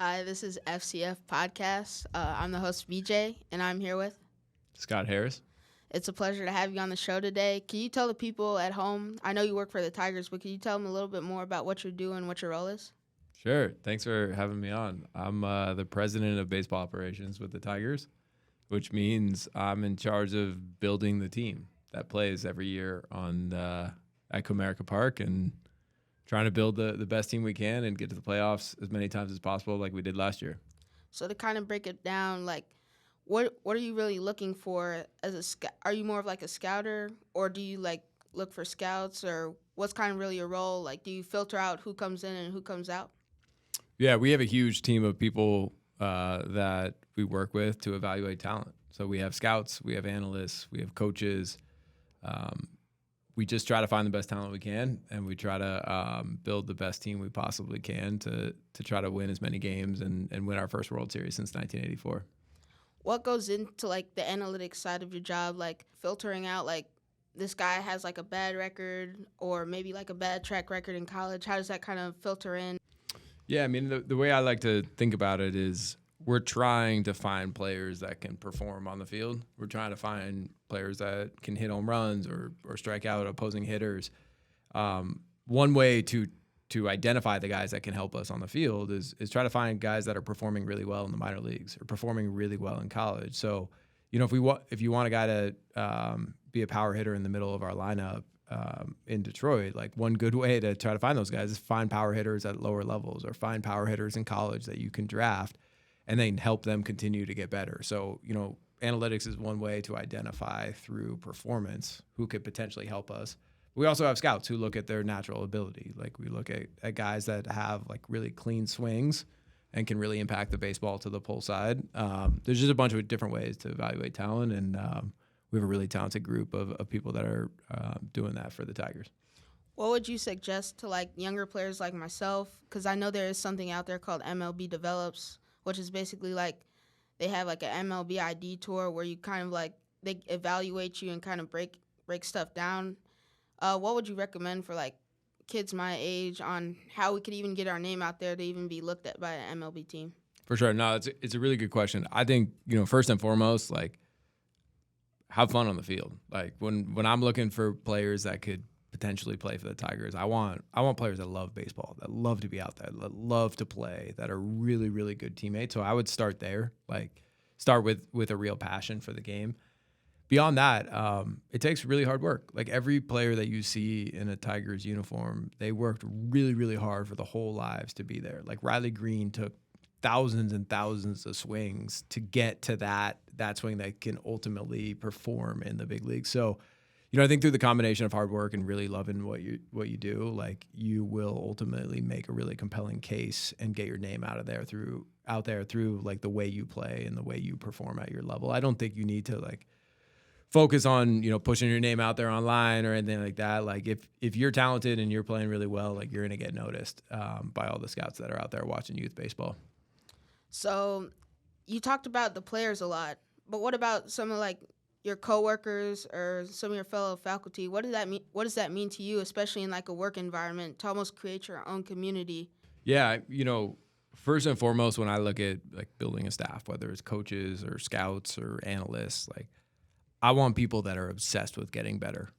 Hi, this is FCF Podcast. I'm the host, VJ, and I'm here with. Scott Harris. It's a pleasure to have you on the show today. Can you tell the people at home, I know you work for the Tigers, but can you tell them a little bit more about what you're doing, what your role is? Sure. Thanks for having me on. I'm the president of baseball operations with the Tigers, which means I'm in charge of building the team that plays every year at Comerica Park and trying to build the best team we can and get to the playoffs as many times as possible like we did last year. So to kind of break it down, like, what are you really looking for as a scout? Are you more of like a scouter, or do you like look for scouts, or what's kind of really your role? Like, do you filter out who comes in and who comes out? Yeah, we have a huge team of people that we work with to evaluate talent. So we have scouts, we have analysts, we have coaches. We just try to find the best talent we can, and we try to build the best team we possibly can to try to win as many games and win our first World Series since 1984. What goes into like the analytics side of your job, like filtering out like this guy has like a bad record or maybe like a bad track record in college? How does that kind of filter in? Yeah, I mean, the way I like to think about it is we're trying to find players that can perform on the field. We're trying to find players that can hit home runs or strike out opposing hitters. One way to identify the guys that can help us on the field is try to find guys that are performing really well in the minor leagues or performing really well in college. So, if you want a guy to be a power hitter in the middle of our lineup in Detroit, like one good way to try to find those guys is find power hitters at lower levels or find power hitters in college that you can draft and then help them continue to get better. So, analytics is one way to identify through performance who could potentially help us. We also have scouts who look at their natural ability. Like we look at guys that have like really clean swings and can really impact the baseball to the pull side. There's just a bunch of different ways to evaluate talent, and we have a really talented group of people that are doing that for the Tigers. What would you suggest to like younger players like myself? Because I know there is something out there called MLB Develops, which is basically like they have like an MLB ID tour where you kind of like they evaluate you and kind of break stuff down. What would you recommend for like kids my age on how we could even get our name out there to even be looked at by an MLB team? For sure. No, it's a really good question. I think, first and foremost, like have fun on the field. Like when I'm looking for players that could potentially play for the Tigers, I want players that love baseball, that love to be out there, that love to play, that are really, really good teammates. So I would start there, like start with a real passion for the game. Beyond that, it takes really hard work. Like every player that you see in a Tigers uniform, they worked really, really hard for the whole lives to be there. Like Riley Green took thousands and thousands of swings to get to that swing that can ultimately perform in the big league. So, I think through the combination of hard work and really loving what you do, like you will ultimately make a really compelling case and get your name out there through like the way you play and the way you perform at your level. I don't think you need to like focus on, pushing your name out there online or anything like that. Like if you're talented and you're playing really well, like you're going to get noticed by all the scouts that are out there watching youth baseball. So you talked about the players a lot, but what about some of like your coworkers or some of your fellow faculty? What does that mean? What does that mean to you, especially in like a work environment, to almost create your own community? Yeah, first and foremost, when I look at like building a staff, whether it's coaches or scouts or analysts, like I want people that are obsessed with getting better.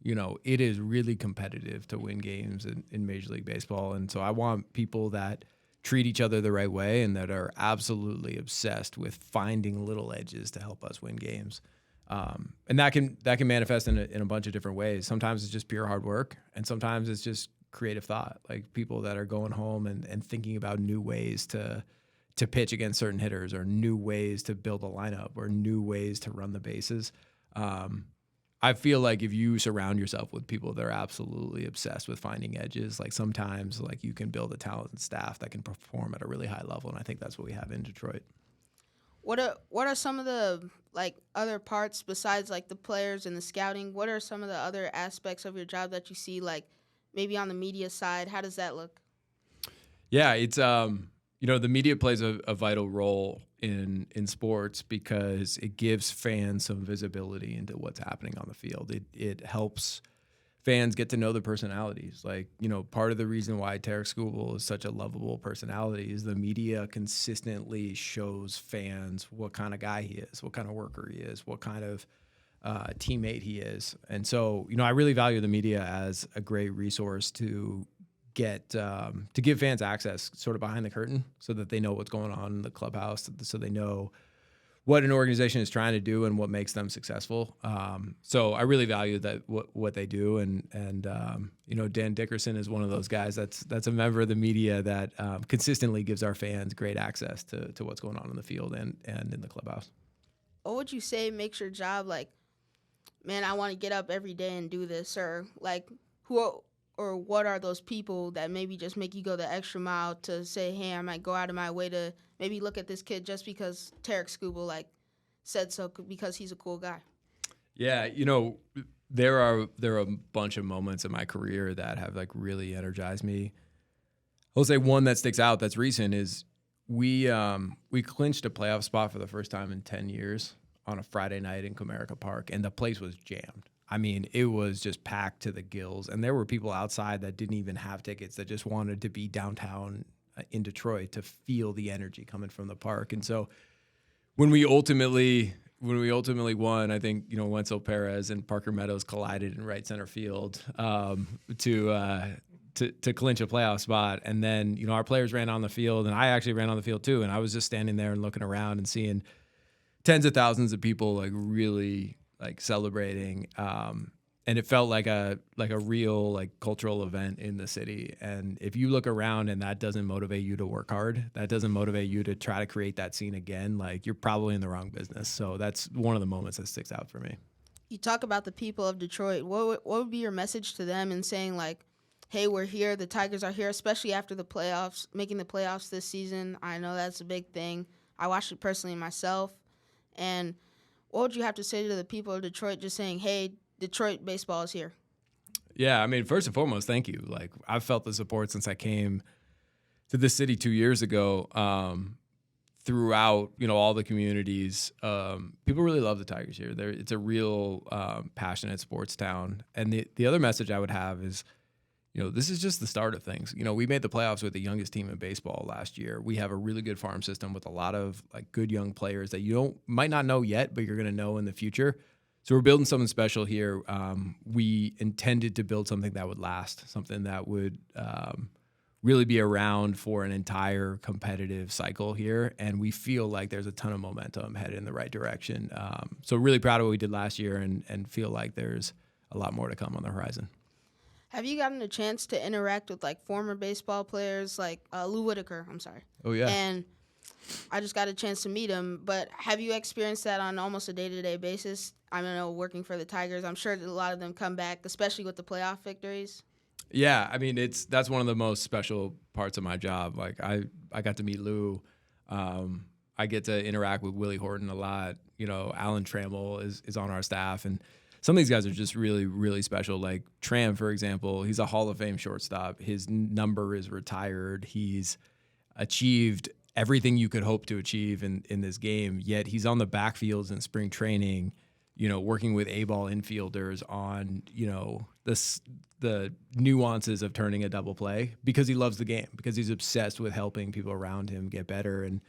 It is really competitive to win games in Major League Baseball. And so I want people that treat each other the right way and that are absolutely obsessed with finding little edges to help us win games. And that can manifest in a bunch of different ways. Sometimes it's just pure hard work, and sometimes it's just creative thought, like people that are going home and thinking about new ways to pitch against certain hitters or new ways to build a lineup or new ways to run the bases. I feel like if you surround yourself with people that are absolutely obsessed with finding edges, like sometimes like you can build a talented staff that can perform at a really high level. And I think that's what we have in Detroit. What are some of the like other parts besides like the players and the scouting? What are some of the other aspects of your job that you see like maybe on the media side? How does that look? Yeah, it's the media plays a vital role in sports because it gives fans some visibility into what's happening on the field. It helps fans get to know the personalities. Like, part of the reason why Tarek Skubal is such a lovable personality is the media consistently shows fans what kind of guy he is, what kind of worker he is, what kind of teammate he is. And so, I really value the media as a great resource to give fans access sort of behind the curtain so that they know what's going on in the clubhouse, so they know what an organization is trying to do and what makes them successful. So I really value that what they do, and Dan Dickerson is one of those guys that's a member of the media that consistently gives our fans great access to what's going on in the field and in the clubhouse. What would you say makes your job like, man, I want to get up every day and do this, or like who or what are those people that maybe just make you go the extra mile to say, hey, I might go out of my way to maybe look at this kid just because Tarek Skubal said so because he's a cool guy? Yeah, there are a bunch of moments in my career that have really energized me. I'll say one that sticks out that's recent is we clinched a playoff spot for the first time in 10 years on a Friday night in Comerica Park, and the place was jammed. I mean, it was just packed to the gills, and there were people outside that didn't even have tickets that just wanted to be downtown in Detroit to feel the energy coming from the park. And so when we ultimately won, I think Wenzel Perez and Parker Meadows collided in right center field to clinch a playoff spot. And then our players ran on the field, and I actually ran on the field too. And I was just standing there and looking around and seeing tens of thousands of people really celebrating, and it felt like a real cultural event in the city. And if you look around and that doesn't motivate you to work hard, that doesn't motivate you to try to create that scene again, you're probably in the wrong business. So that's one of the moments that sticks out for me. You talk about the people of Detroit. What would be your message to them in saying hey, we're here, the Tigers are here, especially after the playoffs, making the playoffs this season? I know that's a big thing. I watched it personally myself. And what would you have to say to the people of Detroit just saying, hey, Detroit baseball is here? Yeah, I mean, first and foremost, thank you. I've felt the support since I came to the city 2 years ago. Throughout, all the communities, people really love the Tigers here. It's a real passionate sports town. And the other message I would have is, this is just the start of things. We made the playoffs with the youngest team in baseball last year. We have a really good farm system with a lot of good young players that you might not know yet, but you're going to know in the future. So we're building something special here. We intended to build something that would last, something that would really be around for an entire competitive cycle here. And we feel like there's a ton of momentum headed in the right direction. So really proud of what we did last year and feel like there's a lot more to come on the horizon. Have you gotten a chance to interact with former baseball players like Lou Whitaker? I'm sorry. Oh, yeah. And I just got a chance to meet him. But have you experienced that on almost a day-to-day basis? I don't know, working for the Tigers, I'm sure that a lot of them come back, especially with the playoff victories. Yeah, I mean, that's one of the most special parts of my job. I got to meet Lou. I get to interact with Willie Horton a lot. Alan Trammell is on our staff, and some of these guys are just really, really special. Like Tram, for example, he's a Hall of Fame shortstop. His number is retired. He's achieved everything you could hope to achieve in this game, yet he's on the backfields in spring training, working with A-ball infielders on, the nuances of turning a double play because he loves the game, because he's obsessed with helping people around him get better. And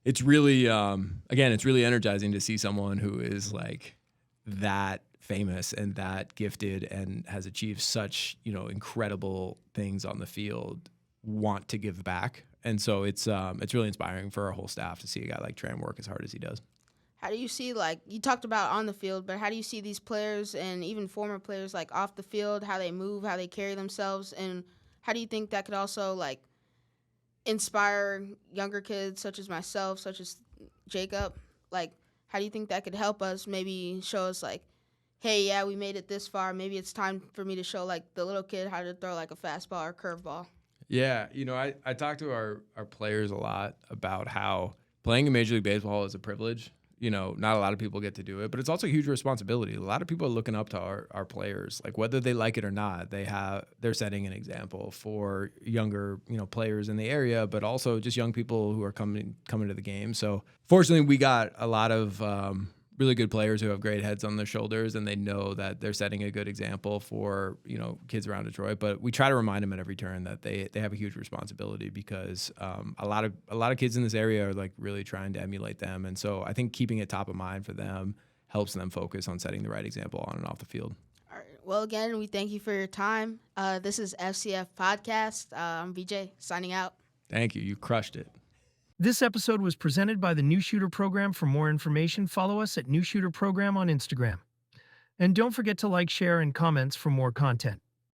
it's really, again, it's really energizing to see someone who is that famous and that gifted and has achieved such, incredible things on the field want to give back. And so it's really inspiring for our whole staff to see a guy like Tram work as hard as he does. How do you see, you talked about on the field, but how do you see these players and even former players, off the field, how they move, how they carry themselves, and how do you think that could also, inspire younger kids such as myself, such as Jacob? How do you think that could help us, maybe show us, hey, yeah, we made it this far. Maybe it's time for me to show, the little kid how to throw, a fastball or curveball? Yeah, I talk to our players a lot about how playing in Major League Baseball is a privilege. Not a lot of people get to do it, but it's also a huge responsibility. A lot of people are looking up to our players, whether they like it or not. They're setting an example for younger, players in the area, but also just young people who are coming to the game. So fortunately, we got a lot of really good players who have great heads on their shoulders, and they know that they're setting a good example for, kids around Detroit. But we try to remind them at every turn that they have a huge responsibility, because a lot of kids in this area are like really trying to emulate them. And so I think keeping it top of mind for them helps them focus on setting the right example on and off the field. All right. Well, again, we thank you for your time. This is FCF Podcast. I'm VJ signing out. Thank you. You crushed it. This episode was presented by the New Shooter Program. For more information, follow us at New Shooter Program on Instagram. And don't forget to like, share, and comments for more content.